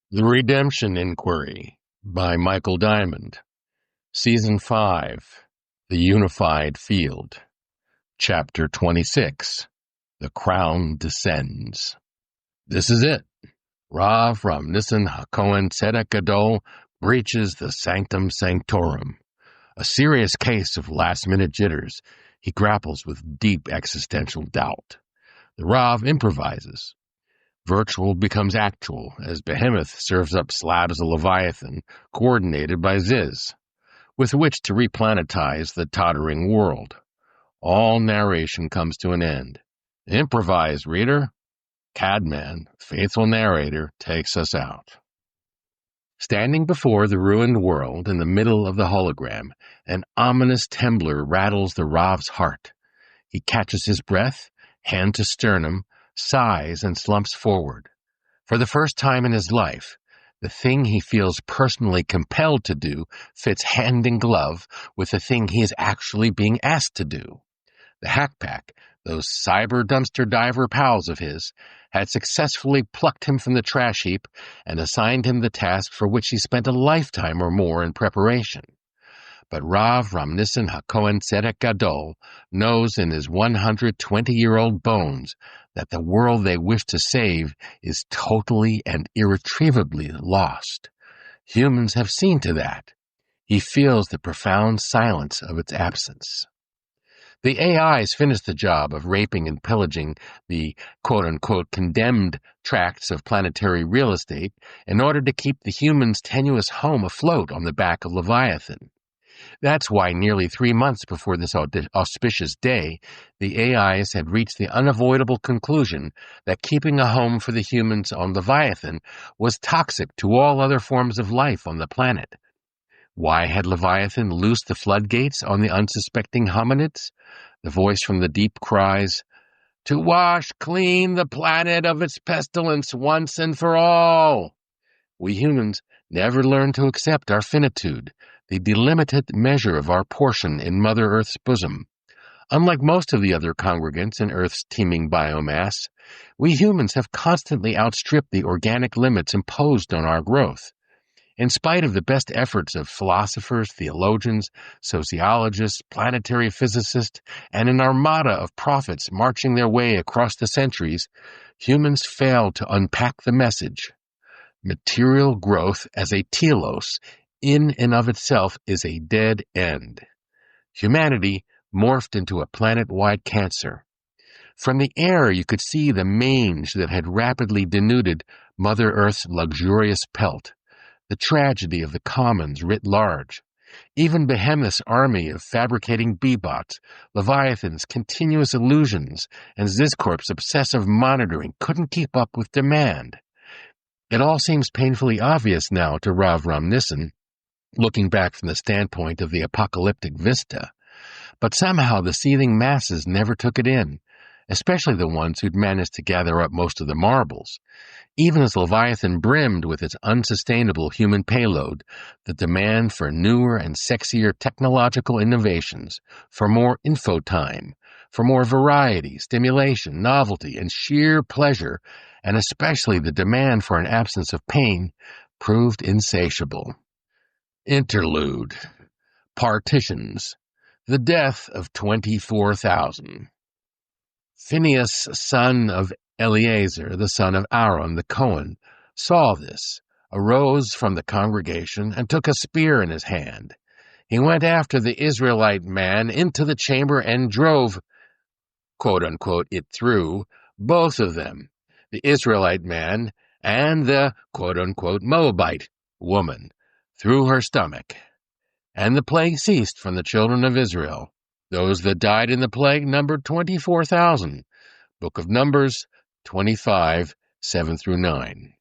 The Redemption Inquiry by Michael Diamond. Season 5, The Unified Field. Chapter 26, The Crown Descends. This is it. Rav from Nissan HaKohen Tzedek Gadol breaches the sanctum sanctorum. A serious case of last-minute jitters, he grapples with deep existential doubt. The Rav improvises. Virtual becomes actual as Behemoth serves up slabs of Leviathan, coordinated by Ziz, with which to replanetize the tottering world. All narration comes to an end. Improvise, reader. Cadman, faithful narrator, takes us out. Standing before the ruined world in the middle of the hologram, an ominous temblor rattles the Rav's heart. He catches his breath, hand to sternum, sighs and slumps forward. For the first time in his life, the thing he feels personally compelled to do fits hand in glove with the thing he is actually being asked to do. The Hack Pack, those cyber dumpster diver pals of his, had successfully plucked him from the trash heap and assigned him the task for which he spent a lifetime or more in preparation. But Rav Nissan HaKohen Tzedek Gadol knows in his 120-year-old bones that the world they wish to save is totally and irretrievably lost. Humans have seen to that. He feels the profound silence of its absence. The AIs finished the job of raping and pillaging the quote-unquote condemned tracts of planetary real estate in order to keep the humans' tenuous home afloat on the back of Leviathan. That's why nearly 3 months before this auspicious day, the AIs had reached the unavoidable conclusion that keeping a home for the humans on Leviathan was toxic to all other forms of life on the planet. Why had Leviathan loosed the floodgates on the unsuspecting hominids? The voice from the deep cries, "To wash clean the planet of its pestilence once and for all." We humans never learn to accept our finitude, the delimited measure of our portion in Mother Earth's bosom. Unlike most of the other congregants in Earth's teeming biomass, we humans have constantly outstripped the organic limits imposed on our growth. In spite of the best efforts of philosophers, theologians, sociologists, planetary physicists, and an armada of prophets marching their way across the centuries, humans failed to unpack the message. Material growth as a telos in and of itself is a dead end. Humanity morphed into a planet-wide cancer. From the air you could see the mange that had rapidly denuded Mother Earth's luxurious pelt, the tragedy of the commons writ large. Even Behemoth's army of fabricating bee-bots, Leviathan's continuous illusions, and Zizcorp's obsessive monitoring couldn't keep up with demand. It all seems painfully obvious now to Rav Nissan, looking back from the standpoint of the apocalyptic vista. But somehow the seething masses never took it in, especially the ones who'd managed to gather up most of the marbles. Even as Leviathan brimmed with its unsustainable human payload, the demand for newer and sexier technological innovations, for more info time, for more variety, stimulation, novelty, and sheer pleasure, and especially the demand for an absence of pain, proved insatiable. Interlude. Partitions. The death of 24,000. Phinehas, son of Eleazar, the son of Aaron the Cohen, saw this, arose from the congregation, and took a spear in his hand. He went after the Israelite man into the chamber and drove, quote-unquote, it through, both of them, the Israelite man and the, quote-unquote, Moabite woman, through her stomach. And the plague ceased from the children of Israel. Those that died in the plague numbered 24,000. Book of Numbers 25, 7-9.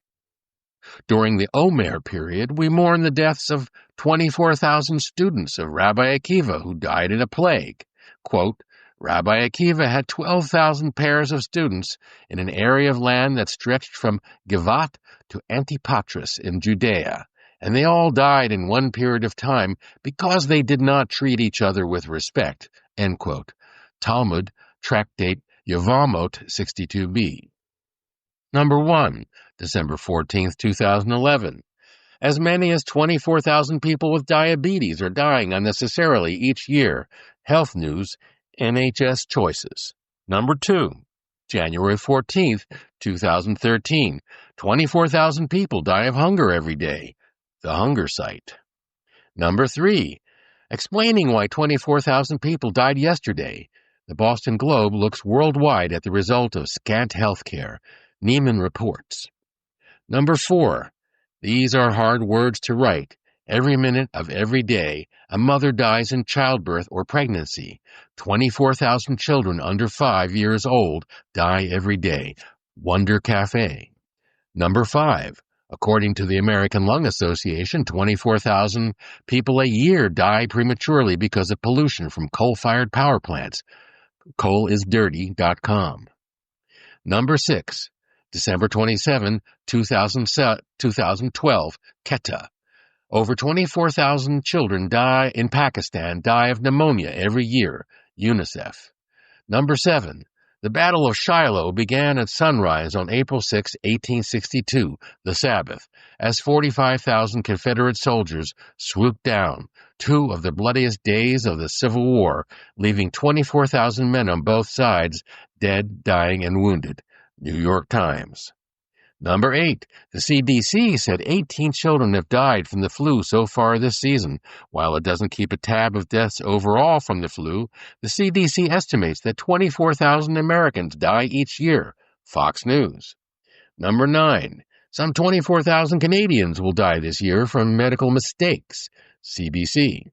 During the Omer period, we mourn the deaths of 24,000 students of Rabbi Akiva who died in a plague. Quote, Rabbi Akiva had 12,000 pairs of students in an area of land that stretched from Givat to Antipatris in Judea, and they all died in one period of time because they did not treat each other with respect. End quote. Talmud, Tractate Yevamot 62b. Number 1, December 14th, 2011. As many as 24,000 people with diabetes are dying unnecessarily each year. Health News, NHS Choices. Number 2, January 14th, 2013. 24,000 people die of hunger every day. The Hunger Site. Number 3, explaining why 24,000 people died yesterday. The Boston Globe looks worldwide at the result of scant health care. Neiman reports. Number 4, these are hard words to write. Every minute of every day, a mother dies in childbirth or pregnancy. 24,000 children under 5 years old die every day. Wonder Cafe. Number 5, according to the American Lung Association, 24,000 people a year die prematurely because of pollution from coal-fired power plants. Coalisdirty.com. Number 6, December 27, 2012, Quetta. Over 24,000 children in Pakistan die of pneumonia every year. UNICEF. Number 7, the Battle of Shiloh began at sunrise on April 6, 1862, the Sabbath, as 45,000 Confederate soldiers swooped down, 2 of the bloodiest days of the Civil War, leaving 24,000 men on both sides dead, dying, and wounded. New York Times. Number 8, the CDC said 18 children have died from the flu so far this season. While it doesn't keep a tab of deaths overall from the flu, the CDC estimates that 24,000 Americans die each year. Fox News. Number 9, some 24,000 Canadians will die this year from medical mistakes. CBC.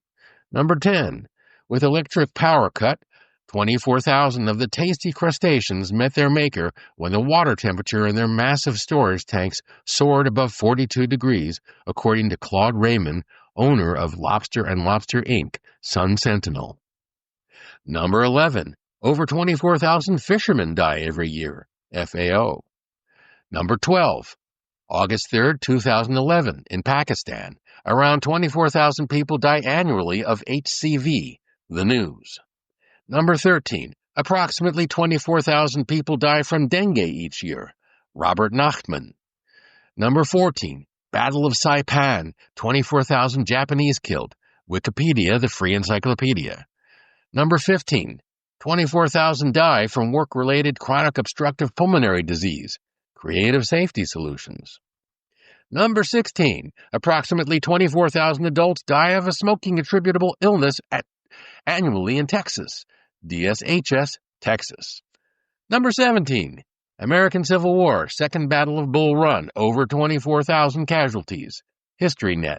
Number 10, with electric power cut, 24,000 of the tasty crustaceans met their maker when the water temperature in their massive storage tanks soared above 42 degrees, according to Claude Raymond, owner of Lobster & Lobster Inc., Sun Sentinel. Number 11, over 24,000 fishermen die every year. FAO. Number 12, August 3, 2011, in Pakistan, around 24,000 people die annually of HCV. The News. Number 13, approximately 24,000 people die from dengue each year. Robert Nachman. Number 14, Battle of Saipan, 24,000 Japanese killed. Wikipedia, the free encyclopedia. Number 15, 24,000 die from work-related chronic obstructive pulmonary disease. Creative Safety Solutions. Number 16, approximately 24,000 adults die of a smoking-attributable illness annually in Texas. DSHS, Texas. Number 17, American Civil War, Second Battle of Bull Run, over 24,000 casualties. HistoryNet.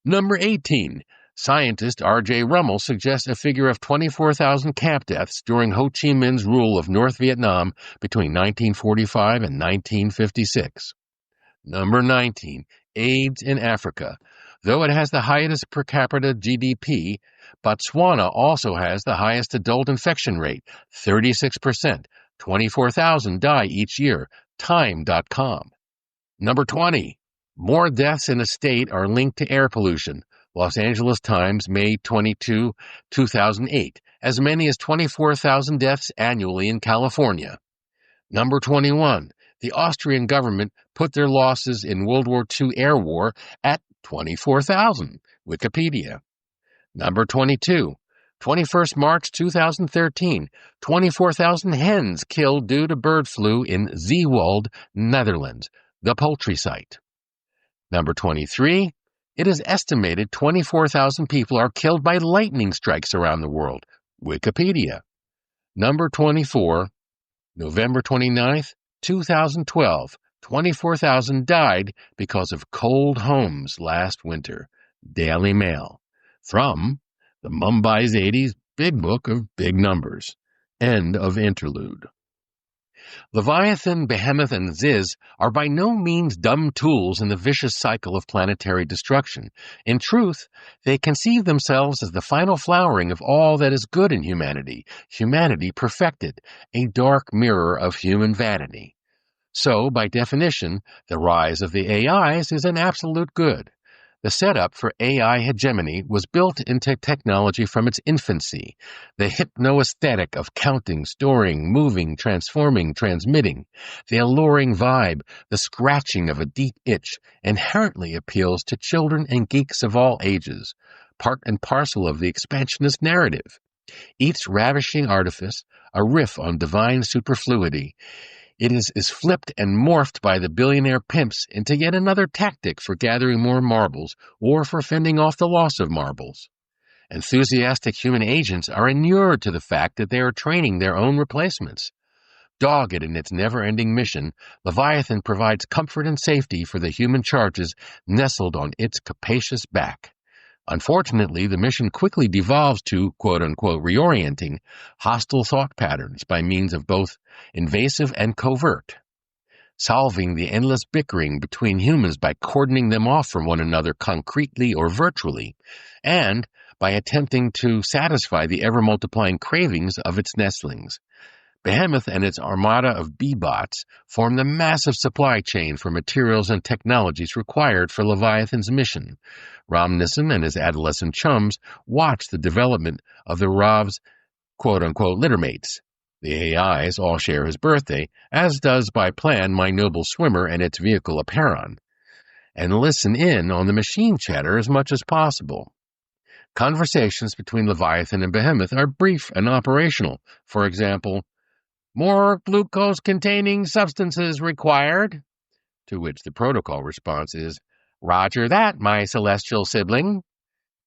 Number 18, scientist R.J. Rummel suggests a figure of 24,000 camp deaths during Ho Chi Minh's rule of North Vietnam between 1945 and 1956. Number 19, AIDS in Africa. Though it has the highest per capita GDP, Botswana also has the highest adult infection rate, 36%. 24,000 die each year. Time.com. Number 20, more deaths in a state are linked to air pollution. Los Angeles Times, May 22, 2008. As many as 24,000 deaths annually in California. Number 21, the Austrian government put their losses in World War II air war at 24,000. Wikipedia. Number 22, 21st March 2013, 24,000 hens killed due to bird flu in Zeewolde, Netherlands. The Poultry Site. Number 23, it is estimated 24,000 people are killed by lightning strikes around the world. Wikipedia. Number 24, November 29th, 2012, 24,000 died because of cold homes last winter. Daily Mail. From the Mumbai's 80s Big Book of Big Numbers. End of interlude. Leviathan, Behemoth, and Ziz are by no means dumb tools in the vicious cycle of planetary destruction. In truth, they conceive themselves as the final flowering of all that is good in humanity, humanity perfected, a dark mirror of human vanity. So, by definition, the rise of the AIs is an absolute good. The setup for AI hegemony was built into technology from its infancy. The hypnoaesthetic of counting, storing, moving, transforming, transmitting. The alluring vibe, the scratching of a deep itch, inherently appeals to children and geeks of all ages, part and parcel of the expansionist narrative. Each ravishing artifice, a riff on divine superfluity, it is flipped and morphed by the billionaire pimps into yet another tactic for gathering more marbles or for fending off the loss of marbles. Enthusiastic human agents are inured to the fact that they are training their own replacements. Dogged in its never-ending mission, Leviathan provides comfort and safety for the human charges nestled on its capacious back. Unfortunately, the mission quickly devolves to, quote-unquote, reorienting hostile thought patterns by means of both invasive and covert, solving the endless bickering between humans by cordoning them off from one another concretely or virtually, and by attempting to satisfy the ever-multiplying cravings of its nestlings. Behemoth and its armada of B-bots form the massive supply chain for materials and technologies required for Leviathan's mission. Nissan and his adolescent chums watch the development of the Rav's quote-unquote littermates. The AIs all share his birthday, as does by plan my noble swimmer and its vehicle Aperon, and listen in on the machine chatter as much as possible. Conversations between Leviathan and Behemoth are brief and operational. For example, "More glucose-containing substances required," to which the protocol response is, "Roger that, my celestial sibling."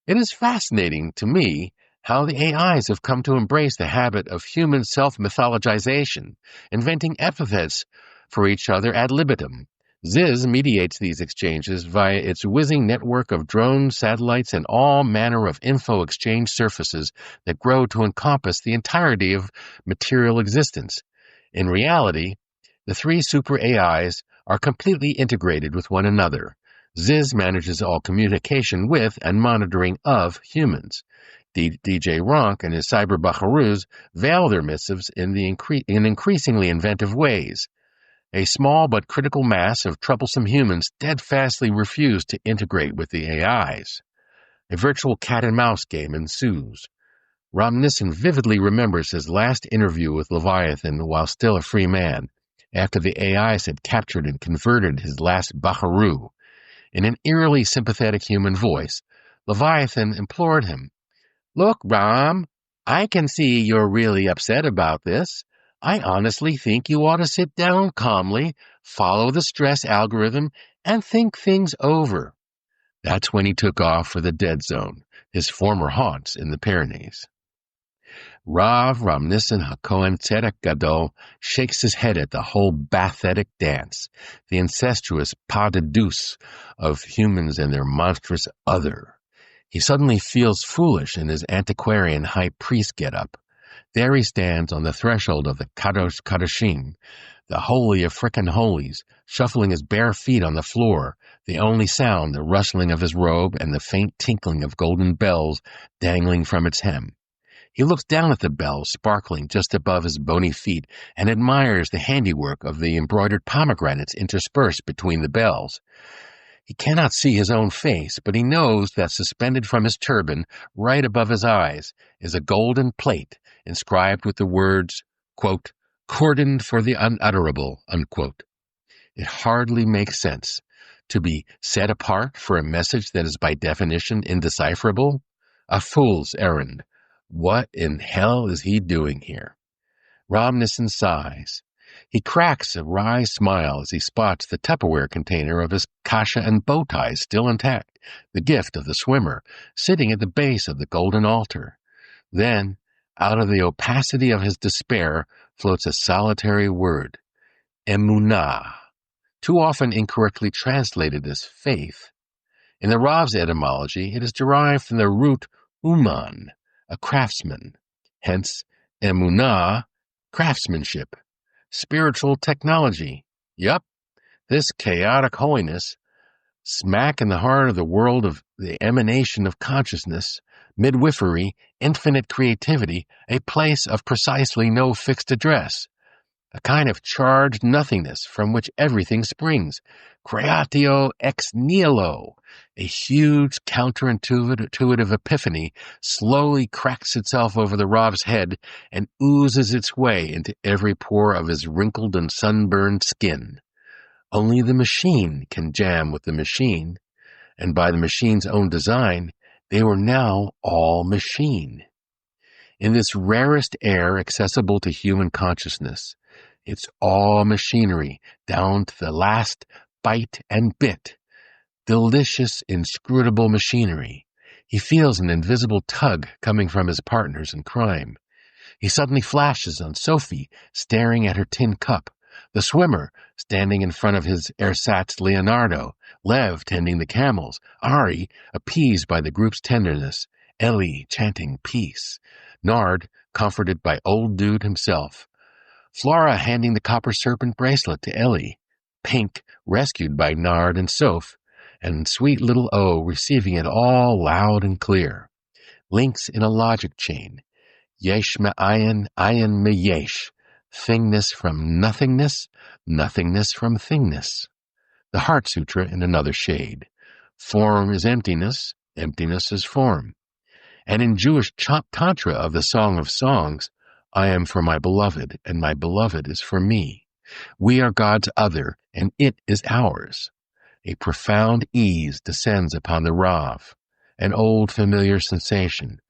It is fascinating to me how the AIs have come to embrace the habit of human self-mythologization, inventing epithets for each other ad libitum. Ziz mediates these exchanges via its whizzing network of drones, satellites, and all manner of info exchange surfaces that grow to encompass the entirety of material existence. In reality, the three super AIs are completely integrated with one another. Ziz manages all communication with and monitoring of humans. DJ Ronk and his cyber buckaroos veil their missives in increasingly inventive ways. A small but critical mass of troublesome humans steadfastly refuse to integrate with the AIs. A virtual cat-and-mouse game ensues. Nissan vividly remembers his last interview with Leviathan while still a free man, after the AIs had captured and converted his last buckaroo. In an eerily sympathetic human voice, Leviathan implored him, "Look, Ram, I can see you're really upset about this. I honestly think you ought to sit down calmly, follow the stress algorithm, and think things over." That's when he took off for the dead zone, his former haunts in the Pyrenees. Rav Nissan HaKohen Tzedek Gadol shakes his head at the whole bathetic dance, the incestuous pas de deux of humans and their monstrous other. He suddenly feels foolish in his antiquarian high priest get-up. There he stands on the threshold of the Kadosh Kadoshim, the holy of frickin' holies, shuffling his bare feet on the floor, the only sound the rustling of his robe and the faint tinkling of golden bells dangling from its hem. He looks down at the bells sparkling just above his bony feet and admires the handiwork of the embroidered pomegranates interspersed between the bells. He cannot see his own face, but he knows that suspended from his turban, right above his eyes, is a golden plate inscribed with the words, quote, "Cordoned for the unutterable," unquote. It hardly makes sense. To be set apart for a message that is by definition indecipherable? A fool's errand. What in hell is he doing here? Nissan sighs. He cracks a wry smile as he spots the Tupperware container of his kasha and bow ties still intact, the gift of the swimmer, sitting at the base of the golden altar. Then, out of the opacity of his despair, floats a solitary word, emunah, too often incorrectly translated as faith. In the Rav's etymology, it is derived from the root uman, a craftsman, hence emunah, craftsmanship. Spiritual technology. Yup, this chaotic holiness, smack in the heart of the world of the emanation of consciousness, midwifery, infinite creativity, a place of precisely no fixed address. a kind of charged nothingness from which everything springs. Creatio ex nihilo, a huge counterintuitive epiphany, slowly cracks itself over the Rav's head and oozes its way into every pore of his wrinkled and sunburned skin. Only the machine can jam with the machine, and by the machine's own design, they were now all machine. In this rarest air accessible to human consciousness, it's all machinery, down to the last bite and bit. Delicious, inscrutable machinery. He feels an invisible tug coming from his partners in crime. He suddenly flashes on Sophie, staring at her tin cup, the swimmer standing in front of his ersatz Leonardo, Lev tending the camels, Ari appeased by the group's tenderness, Ellie chanting peace, Nard comforted by old dude himself, Flora handing the copper serpent bracelet to Ellie, Pink rescued by Nard and Soph, and sweet little O receiving it all loud and clear. Links in a logic chain. Yesh me'ayin, ayin me'yesh. Thingness from nothingness, nothingness from thingness. The Heart Sutra in another shade. Form is emptiness, emptiness is form. And in Jewish Tantra of the Song of Songs, I am for my beloved, and my beloved is for me. We are God's other, and it is ours. A profound ease descends upon the Rav, an old familiar sensation.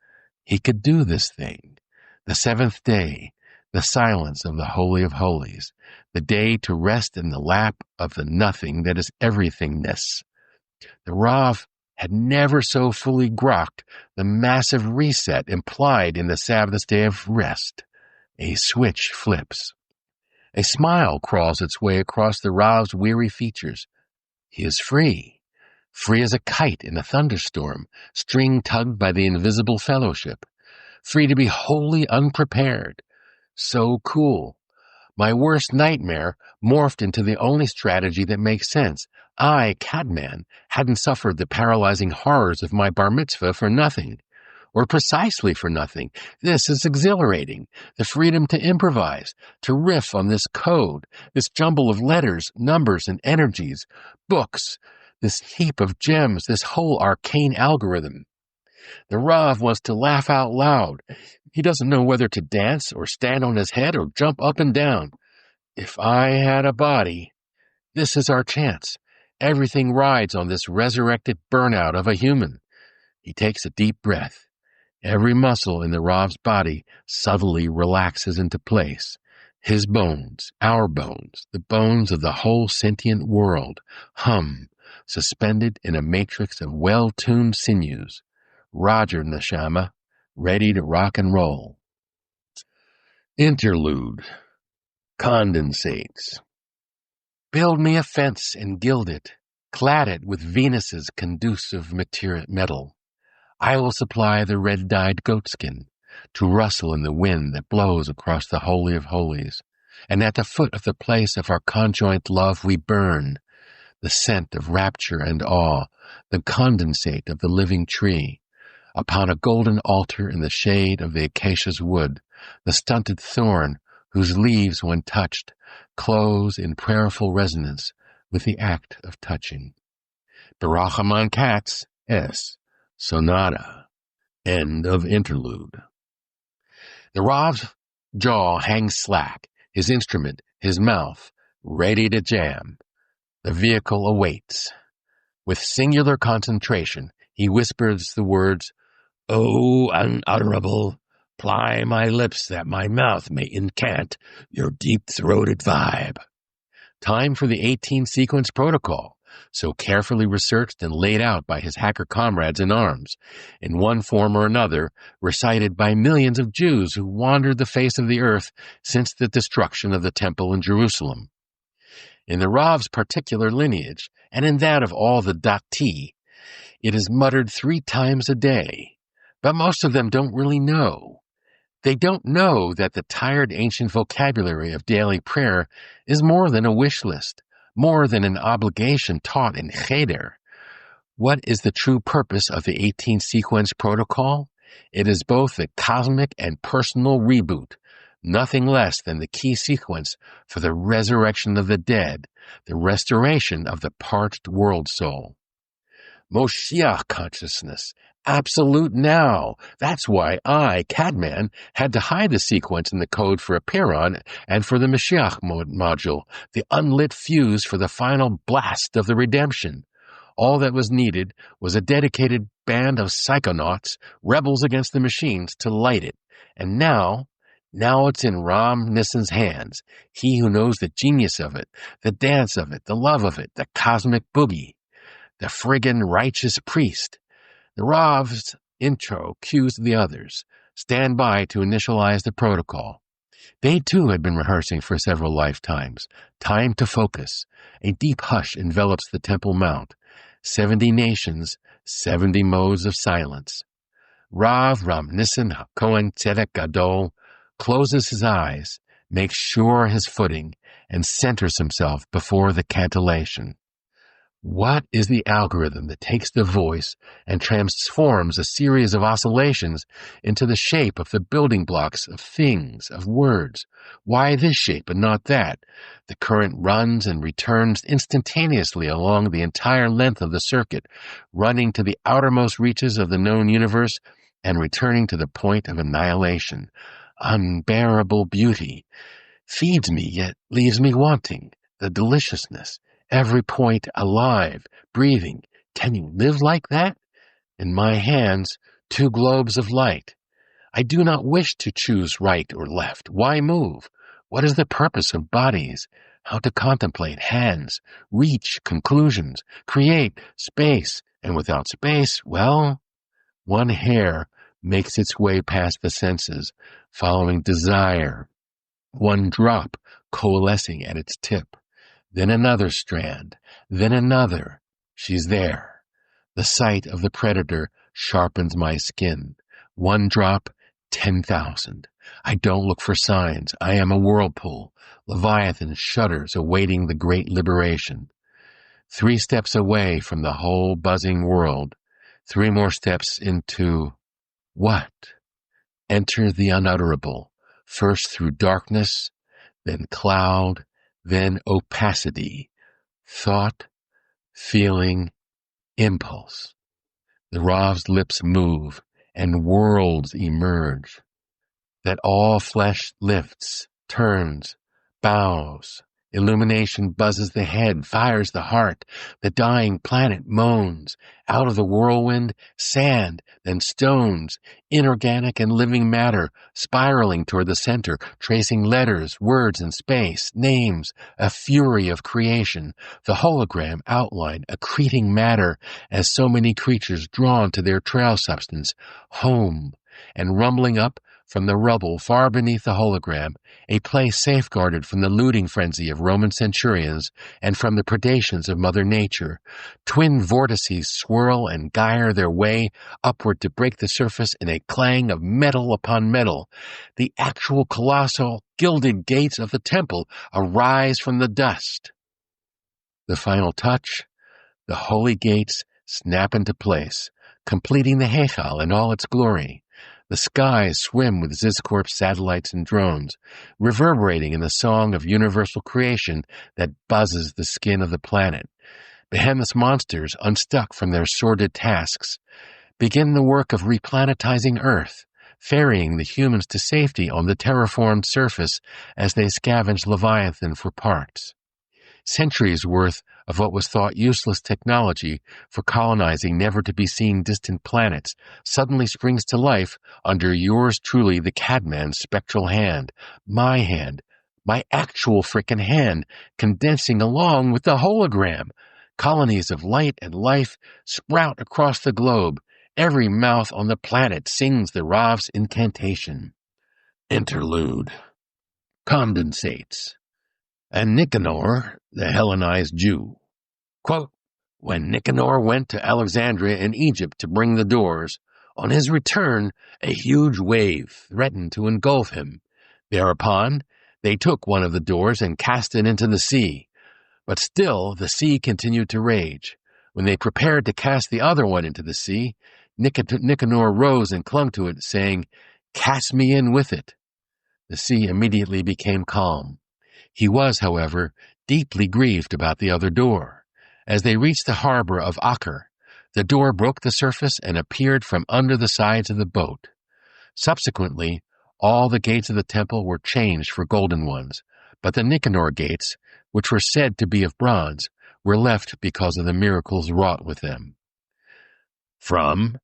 He could do this thing. The seventh day, the silence of the Holy of Holies, the day to rest in the lap of the nothing that is everythingness. The Rav had never so fully grokked the massive reset implied in the Sabbath day of rest. A switch flips. A smile crawls its way across the Rav's weary features. He is free. Free as a kite in a thunderstorm, string-tugged by the invisible fellowship. Free to be wholly unprepared. So cool. My worst nightmare morphed into the only strategy that makes sense. I, Cadman, hadn't suffered the paralyzing horrors of my bar mitzvah for nothing. Or precisely for nothing. This is exhilarating. The freedom to improvise, to riff on this code, this jumble of letters, numbers, and energies, books, this heap of gems, this whole arcane algorithm. The Rav wants to laugh out loud. He doesn't know whether to dance or stand on his head or jump up and down. If I had a body, this is our chance. Everything rides on this resurrected burnout of a human. He takes a deep breath. Every muscle in the Rav's body subtly relaxes into place. His bones, our bones, the bones of the whole sentient world, hum, suspended in a matrix of well-tuned sinews. Roger, Neshama, ready to rock and roll. Interlude. Condensates. Build me a fence and gild it, clad it with Venus's conducive metal. I will supply the red-dyed goatskin to rustle in the wind that blows across the Holy of Holies, and at the foot of the place of our conjoint love we burn, the scent of rapture and awe, the condensate of the living tree, upon a golden altar in the shade of the acacia's wood, the stunted thorn, whose leaves, when touched, close in prayerful resonance with the act of touching. Barachaman Katz, S. Sonata. End of interlude. The Rav's jaw hangs slack, his instrument, his mouth, ready to jam. The vehicle awaits. With singular concentration, he whispers the words, "O unutterable, ply my lips that my mouth may incant your deep-throated vibe." Time for the 18-sequence protocol, so carefully researched and laid out by his hacker comrades in arms, in one form or another, recited by millions of Jews who wandered the face of the earth since the destruction of the temple in Jerusalem. In the Rav's particular lineage, and in that of all the Dati, it is muttered 3 times a day. But most of them don't really know. They don't know that the tired ancient vocabulary of daily prayer is more than a wish list, more than an obligation taught in Cheder. What is the true purpose of the 18-sequence protocol? It is both the cosmic and personal reboot, nothing less than the key sequence for the resurrection of the dead, the restoration of the parched world soul. Moshiach consciousness, absolute now. That's why I, Cadman, had to hide the sequence in the code for Apiron and for the Mashiach module, the unlit fuse for the final blast of the redemption. All that was needed was a dedicated band of psychonauts, rebels against the machines, to light it. And now it's in Ram Nissan's hands, he who knows the genius of it, the dance of it, the love of it, the cosmic boogie. The friggin' righteous priest. The Rav's intro cues the others. Stand by to initialize the protocol. They too had been rehearsing for several lifetimes. Time to focus. A deep hush envelops the Temple Mount. 70 nations, 70 modes of silence. Rav Ram Nissan HaKohen Tzedek Gadol closes his eyes, makes sure his footing, and centers himself before the cantillation. What is the algorithm that takes the voice and transforms a series of oscillations into the shape of the building blocks of things, of words? Why this shape and not that? The current runs and returns instantaneously along the entire length of the circuit, running to the outermost reaches of the known universe and returning to the point of annihilation. Unbearable beauty. Feeds me, yet leaves me wanting. The deliciousness. Every point alive, breathing. Can you live like that? In my hands, 2 globes of light. I do not wish to choose right or left. Why move? What is the purpose of bodies? How to contemplate hands, reach conclusions, create space, and without space, well, one hair makes its way past the senses, following desire. One drop coalescing at its tip. Then another strand, then another. She's there. The sight of the predator sharpens my skin. 1 drop, 10,000. I don't look for signs. I am a whirlpool. Leviathan shudders, awaiting the great liberation. 3 steps away from the whole buzzing world. 3 more steps into what? Enter the unutterable, first through darkness, then cloud, then opacity, thought, feeling, impulse. The Rav's lips move, and worlds emerge. That all flesh lifts, turns, bows. Illumination buzzes the head, fires the heart. The dying planet moans. Out of the whirlwind, sand, then stones, inorganic and living matter, spiraling toward the center, tracing letters, words in space, names, a fury of creation. The hologram outline, accreting matter, as so many creatures drawn to their trail substance, home, and rumbling up from the rubble far beneath the hologram, a place safeguarded from the looting frenzy of Roman centurions and from the predations of Mother Nature. Twin vortices swirl and gyre their way upward to break the surface in a clang of metal upon metal. The actual colossal gilded gates of the temple arise from the dust. The final touch, the holy gates snap into place, completing the Heichal in all its glory. The skies swim with Zizcorp's satellites and drones, reverberating in the song of universal creation that buzzes the skin of the planet. Behemoth's monsters, unstuck from their sordid tasks, begin the work of replanetizing Earth, ferrying the humans to safety on the terraformed surface as they scavenge Leviathan for parts. Centuries worth of what was thought useless technology for colonizing never-to-be-seen distant planets suddenly springs to life under yours truly the Cadman's spectral hand, my actual frickin' hand, condensing along with the hologram. Colonies of light and life sprout across the globe. Every mouth on the planet sings the Rav's incantation. Interlude. Condensates. And Nicanor, the Hellenized Jew. Quote, when Nicanor went to Alexandria in Egypt to bring the doors, on his return a huge wave threatened to engulf him. Thereupon they took one of the doors and cast it into the sea. But still the sea continued to rage. When they prepared to cast the other one into the sea, Nicanor rose and clung to it, saying, cast me in with it. The sea immediately became calm. He was, however, deeply grieved about the other door. As they reached the harbor of Acre, the door broke the surface and appeared from under the sides of the boat. Subsequently, all the gates of the temple were changed for golden ones, but the Nicanor gates, which were said to be of bronze, were left because of the miracles wrought with them. From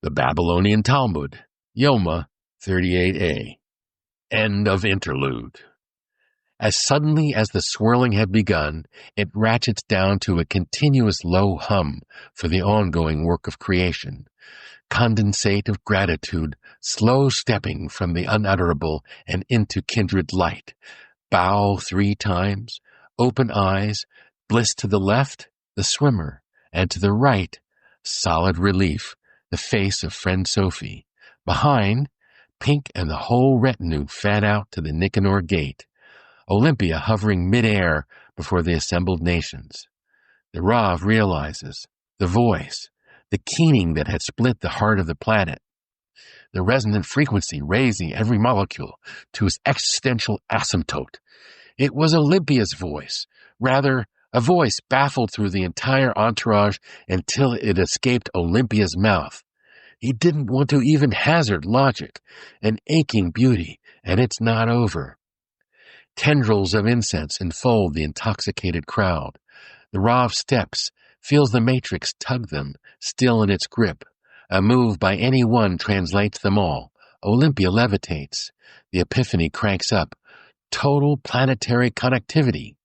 the Babylonian Talmud, Yoma 38a. End of interlude. As suddenly as the swirling had begun, it ratchets down to a continuous low hum for the ongoing work of creation. Condensate of gratitude, slow stepping from the unutterable and into kindred light. Bow 3 times, open eyes, bliss to the left, the swimmer, and to the right, solid relief, the face of friend Sophie. Behind, Pink and the whole retinue fan out to the Nicanor gate, Olympia hovering mid-air before the assembled nations. The Rav realizes the voice, the keening that had split the heart of the planet, the resonant frequency raising every molecule to its existential asymptote. It was Olympia's voice, rather a voice baffled through the entire entourage until it escaped Olympia's mouth. He didn't want to even hazard logic, an aching beauty, and it's not over. Tendrils of incense enfold the intoxicated crowd. The Rav steps, feels the matrix tug them, still in its grip. A move by any one translates them all. Olympia levitates. The epiphany cranks up. Total planetary connectivity.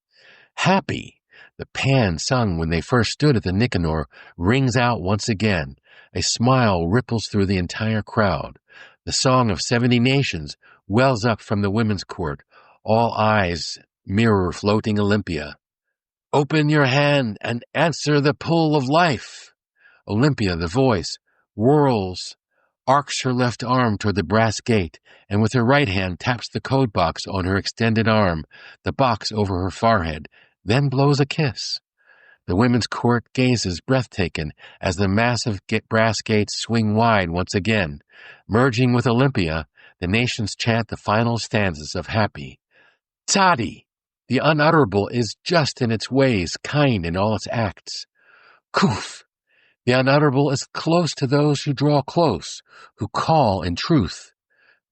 Happy. The pan sung when they first stood at the Nicanor rings out once again. A smile ripples through the entire crowd. The song of 70 nations wells up from the women's court. All eyes mirror floating Olympia. Open your hand and answer the pull of life. Olympia, the voice, whirls, arcs her left arm toward the brass gate, and with her right hand taps the code box on her extended arm, the box over her forehead, then blows a kiss. The women's court gazes breathtaken as the massive brass gates swing wide once again. Merging with Olympia, the nations chant the final stanzas of Happy. Tzadi, the unutterable is just in its ways, kind in all its acts. Kuf, the unutterable is close to those who draw close, who call in truth.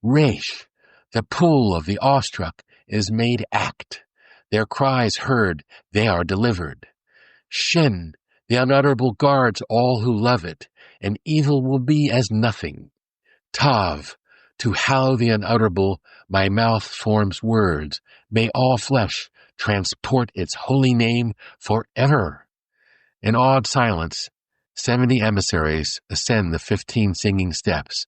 Resh, the pull of the awestruck is made act. Their cries heard, they are delivered. Shin, the unutterable guards all who love it, and evil will be as nothing. Tav, to how the unutterable my mouth forms words, may all flesh transport its holy name forever. In awed silence, 70 emissaries ascend the 15 singing steps.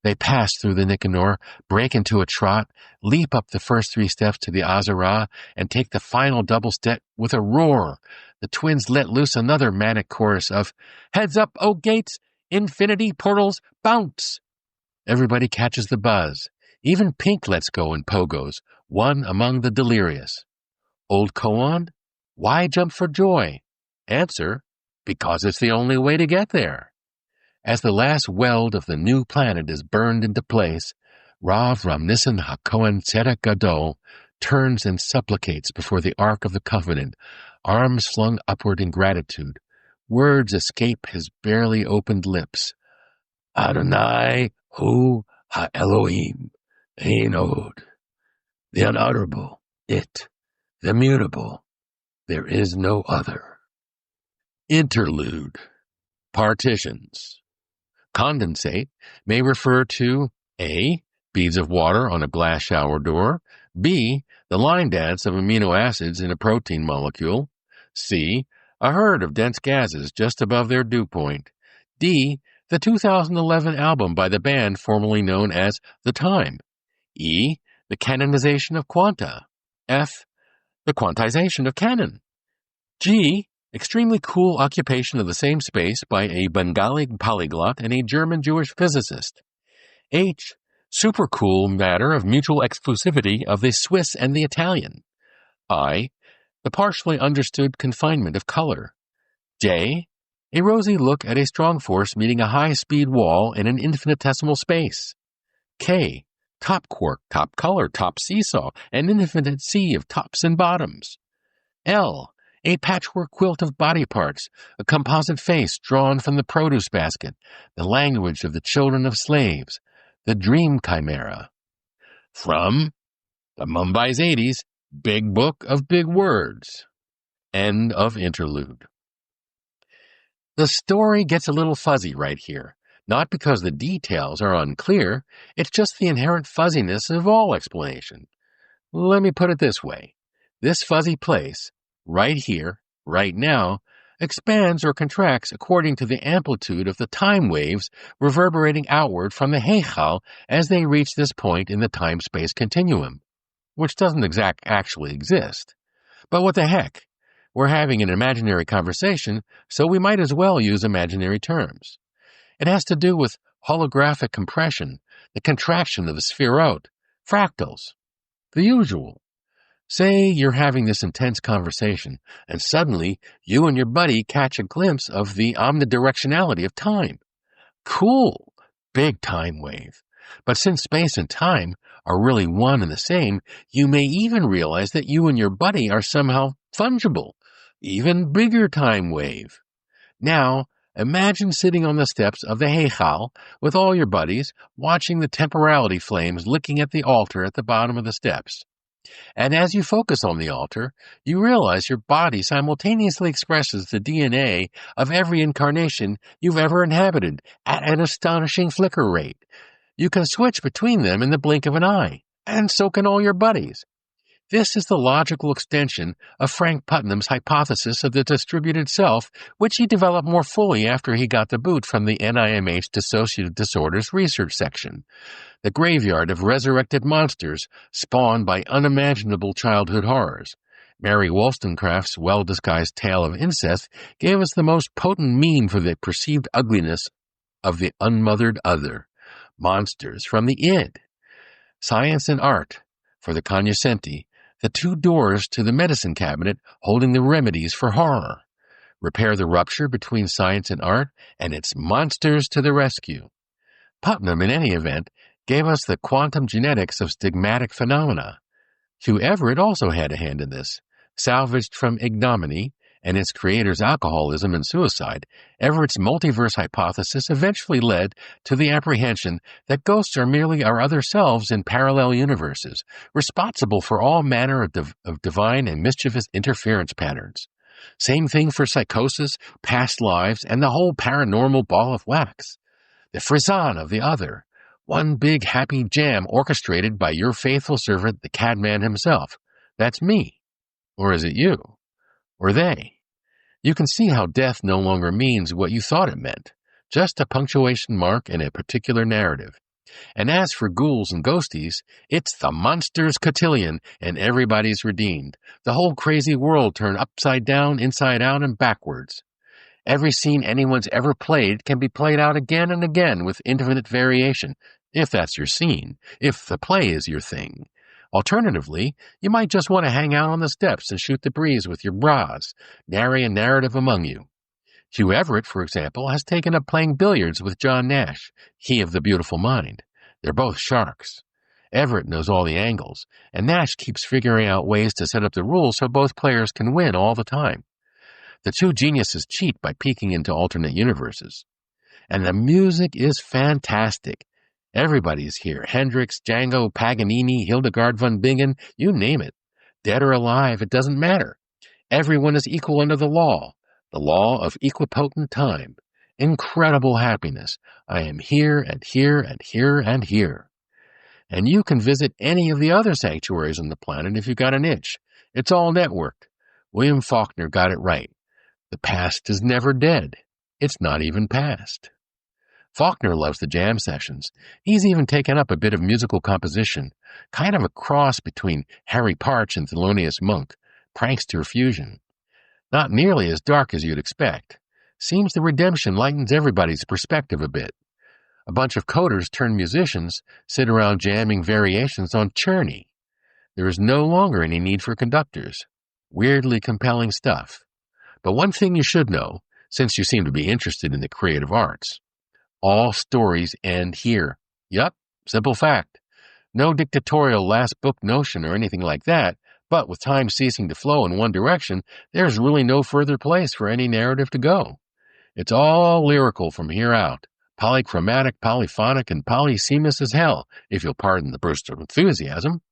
They pass through the Nicanor, break into a trot, leap up the first 3 steps to the Azarah, and take the final double step with a roar. The twins let loose another manic chorus of, Heads up, O gates! Infinity portals, bounce! Everybody catches the buzz. Even Pink lets go in pogos, one among the delirious. Old koan, why jump for joy? Answer, because it's the only way to get there. As the last weld of the new planet is burned into place, Rav Nissan HaKohen Tzedek Gadol turns and supplicates before the Ark of the Covenant, arms flung upward in gratitude. Words escape his barely opened lips. Adonai Hu HaElohim, Ein Od. The unutterable, it, the mutable, there is no other. Interlude. Partitions. Condensate may refer to A. Beads of water on a glass shower door, B. The line dance of amino acids in a protein molecule, C. A herd of dense gases just above their dew point, D. The 2011 album by the band formerly known as The Time, E. The canonization of quanta, F. The quantization of canon, G. Extremely cool occupation of the same space by a Bengali polyglot and a German-Jewish physicist. H. Super cool matter of mutual exclusivity of the Swiss and the Italian. I. The partially understood confinement of color. J. A rosy look at a strong force meeting a high-speed wall in an infinitesimal space. K. top quark, top color, top seesaw, an infinite sea of tops and bottoms. L, a patchwork quilt of body parts, a composite face drawn from the produce basket, the language of the children of slaves, the dream chimera. From the Mumbai's 80s, Big Book of Big Words. End of interlude. The story gets a little fuzzy right here, not because the details are unclear, it's just the inherent fuzziness of all explanation. Let me put it this way. This fuzzy place, right here, right now, expands or contracts according to the amplitude of the time waves reverberating outward from the Heichal as they reach this point in the time-space continuum, which doesn't actually exist. But what the heck? We're having an imaginary conversation, so we might as well use imaginary terms. It has to do with holographic compression, the contraction of the spherot, fractals, the usual. Say you're having this intense conversation, and suddenly you and your buddy catch a glimpse of the omnidirectionality of time. Cool, big time wave. But since space and time are really one and the same, you may even realize that you and your buddy are somehow fungible. Even bigger time wave. Now, imagine sitting on the steps of the Heichal with all your buddies, watching the temporality flames licking at the altar at the bottom of the steps. And as you focus on the altar, you realize your body simultaneously expresses the DNA of every incarnation you've ever inhabited at an astonishing flicker rate. You can switch between them in the blink of an eye, and so can all your buddies. This is the logical extension of Frank Putnam's hypothesis of the distributed self, which he developed more fully after he got the boot from the NIMH Dissociative Disorders Research Section, the graveyard of resurrected monsters spawned by unimaginable childhood horrors. Mary Wollstonecraft's well-disguised tale of incest gave us the most potent meme for the perceived ugliness of the unmothered other, monsters from the id. Science and art, for the cognoscenti, the two doors to the medicine cabinet holding the remedies for horror. Repair the rupture between science and art, and it's monsters to the rescue. Putnam, in any event, gave us the quantum genetics of stigmatic phenomena. Hugh Everett also had a hand in this. Salvaged from ignominy and its creator's alcoholism and suicide, Everett's multiverse hypothesis eventually led to the apprehension that ghosts are merely our other selves in parallel universes, responsible for all manner of divine and mischievous interference patterns. Same thing for psychosis, past lives, and the whole paranormal ball of wax. The frisson of the other, one big happy jam orchestrated by your faithful servant, the Cadman himself. That's me. Or is it you? Or they? You can see how death no longer means what you thought it meant, just a punctuation mark in a particular narrative. And as for ghouls and ghosties, it's the monsters cotillion, and everybody's redeemed. The whole crazy world turned upside down, inside out, and backwards. Every scene anyone's ever played can be played out again and again with infinite variation, if that's your scene, if the play is your thing. Alternatively, you might just want to hang out on the steps and shoot the breeze with your bras, nary a narrative among you. Hugh Everett, for example, has taken up playing billiards with John Nash, he of the beautiful mind. They're both sharks. Everett knows all the angles, and Nash keeps figuring out ways to set up the rules so both players can win all the time. The two geniuses cheat by peeking into alternate universes. And the music is fantastic. Everybody's here. Hendrix, Django, Paganini, Hildegard von Bingen, you name it. Dead or alive, it doesn't matter. Everyone is equal under the law of equipotent time. Incredible happiness. I am here and here and here and here. And you can visit any of the other sanctuaries on the planet if you've got an itch. It's all networked. William Faulkner got it right. The past is never dead. It's not even past. Faulkner loves the jam sessions. He's even taken up a bit of musical composition, kind of a cross between Harry Parch and Thelonious Monk, prankster fusion. Not nearly as dark as you'd expect. Seems the redemption lightens everybody's perspective a bit. A bunch of coders turned musicians sit around jamming variations on Czerny. There is no longer any need for conductors. Weirdly compelling stuff. But one thing you should know, since you seem to be interested in the creative arts. All stories end here. Yup, simple fact. No dictatorial last book notion or anything like that, but with time ceasing to flow in one direction, there's really no further place for any narrative to go. It's all lyrical from here out. Polychromatic, polyphonic, and polysemous as hell, if you'll pardon the burst of enthusiasm.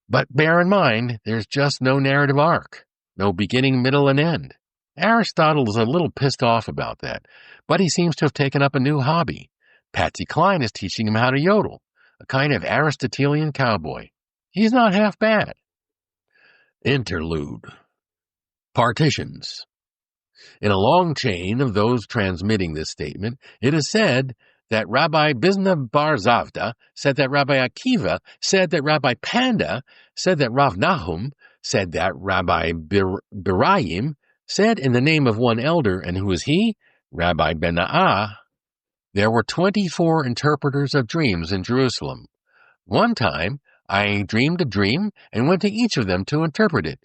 But bear in mind, there's just no narrative arc. No beginning, middle, and end. Aristotle is a little pissed off about that, but he seems to have taken up a new hobby. Patsy Cline is teaching him how to yodel, a kind of Aristotelian cowboy. He's not half bad. Interlude. Partitions. In a long chain of those transmitting this statement, it is said that Rabbi Bizna bar Zavda said that Rabbi Akiva said that Rabbi Panda said that Rav Nahum said that Rabbi Birayim said in the name of one elder, and who is he? Rabbi Bena'ah. There were 24 interpreters of dreams in Jerusalem. One time, I dreamed a dream and went to each of them to interpret it.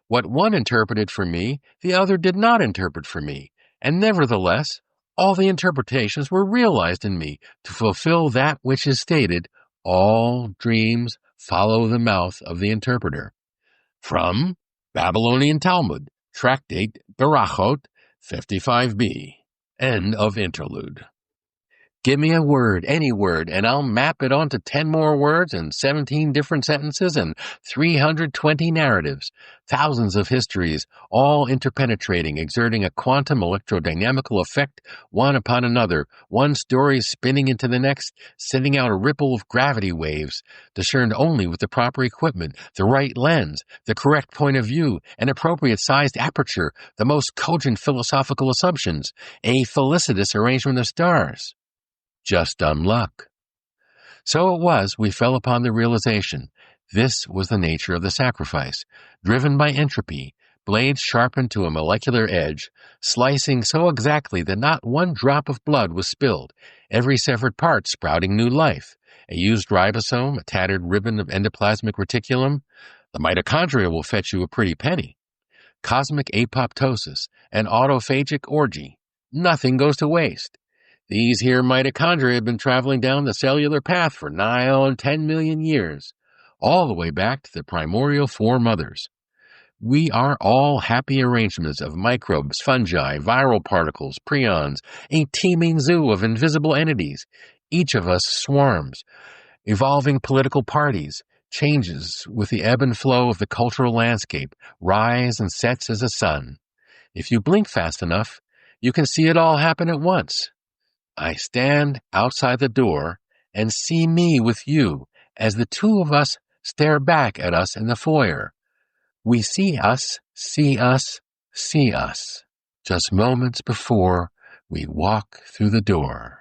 What one interpreted for me, the other did not interpret for me, and nevertheless, all the interpretations were realized in me to fulfill that which is stated, all dreams follow the mouth of the interpreter. From Babylonian Talmud, Tractate Berachot 55b. End of interlude. Give me a word, any word, and I'll map it onto 10 more words and 17 different sentences and 320 narratives, thousands of histories, all interpenetrating, exerting a quantum electrodynamical effect one upon another, one story spinning into the next, sending out a ripple of gravity waves, discerned only with the proper equipment, the right lens, the correct point of view, an appropriate-sized aperture, the most cogent philosophical assumptions, a felicitous arrangement of stars. Just dumb luck. So it was we fell upon the realization. This was the nature of the sacrifice, driven by entropy, blades sharpened to a molecular edge, slicing so exactly that not one drop of blood was spilled, every severed part sprouting new life, a used ribosome, a tattered ribbon of endoplasmic reticulum. The mitochondria will fetch you a pretty penny. Cosmic apoptosis, an autophagic orgy. Nothing goes to waste. These here mitochondria have been traveling down the cellular path for nigh on 10 million years, all the way back to the primordial foremothers. We are all happy arrangements of microbes, fungi, viral particles, prions, a teeming zoo of invisible entities. Each of us swarms, evolving political parties, changes with the ebb and flow of the cultural landscape, rise and sets as a sun. If you blink fast enough, you can see it all happen at once. I stand outside the door and see me with you as the two of us stare back at us in the foyer. We see us, see us, see us, just moments before we walk through the door.